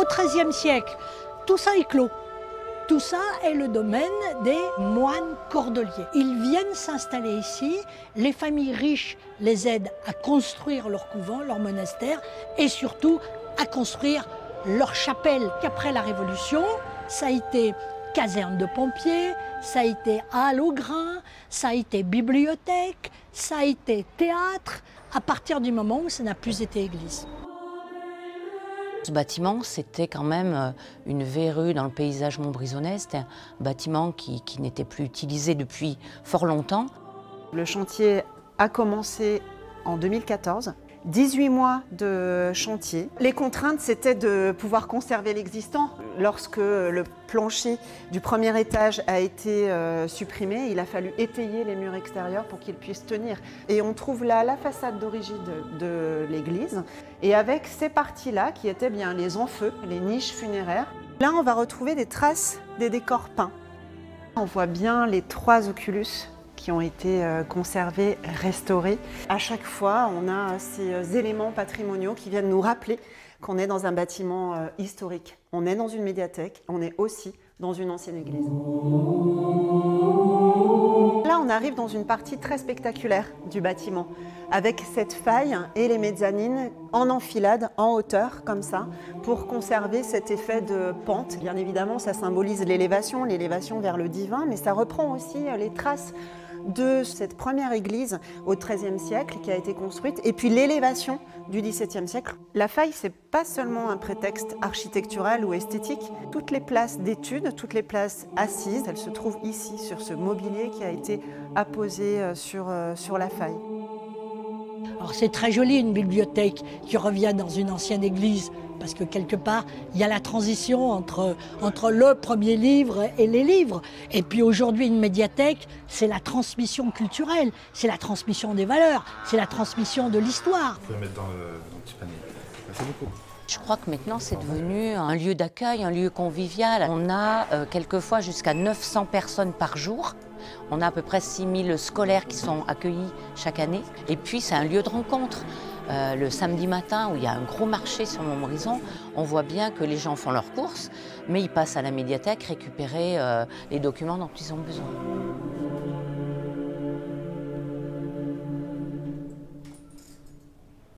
Au XIIIe siècle, tout ça est clos. Tout ça est le domaine des moines cordeliers. Ils viennent s'installer ici, les familles riches les aident à construire leur couvent, leur monastère et surtout à construire leur chapelle. Après la Révolution, ça a été caserne de pompiers, ça a été halle au grain, ça a été bibliothèque, ça a été théâtre, à partir du moment où ça n'a plus été église. Ce bâtiment, c'était quand même une verrue dans le paysage montbrisonnais. C'était un bâtiment qui n'était plus utilisé depuis fort longtemps. Le chantier a commencé en 2014. 18 mois de chantier. Les contraintes, c'était de pouvoir conserver l'existant. Lorsque le plancher du premier étage a été supprimé, il a fallu étayer les murs extérieurs pour qu'ils puissent tenir. Et on trouve là la façade d'origine de l'église. Et avec ces parties-là, qui étaient bien les enfeux, les niches funéraires, là on va retrouver des traces des décors peints. On voit bien les 3 oculus qui ont été conservés, restaurés. À chaque fois, on a ces éléments patrimoniaux qui viennent nous rappeler qu'on est dans un bâtiment historique. On est dans une médiathèque, on est aussi dans une ancienne église. Là, on arrive dans une partie très spectaculaire du bâtiment, avec cette faille et les mezzanines en enfilade, en hauteur, comme ça, pour conserver cet effet de pente. Bien évidemment, ça symbolise l'élévation vers le divin, mais ça reprend aussi les traces de cette première église au XIIIe siècle qui a été construite, et puis l'élévation du XVIIe siècle. La faille, c'est pas seulement un prétexte architectural ou esthétique. Toutes les places d'études, toutes les places assises, elles se trouvent ici, sur ce mobilier qui a été apposé sur la faille. Alors c'est très joli une bibliothèque qui revient dans une ancienne église, parce que quelque part, il y a la transition entre le premier livre et les livres. Et puis aujourd'hui, une médiathèque, c'est la transmission culturelle, c'est la transmission des valeurs, c'est la transmission de l'histoire. Vous pouvez mettre dans le petit panier. Merci beaucoup. Je crois que maintenant, c'est devenu un lieu d'accueil, un lieu convivial. On a quelquefois jusqu'à 900 personnes par jour. On a à peu près 6000 scolaires qui sont accueillis chaque année. Et puis, c'est un lieu de rencontre. Le samedi matin, où il y a un gros marché sur Montbrison, on voit bien que les gens font leurs courses, mais ils passent à la médiathèque récupérer les documents dont ils ont besoin.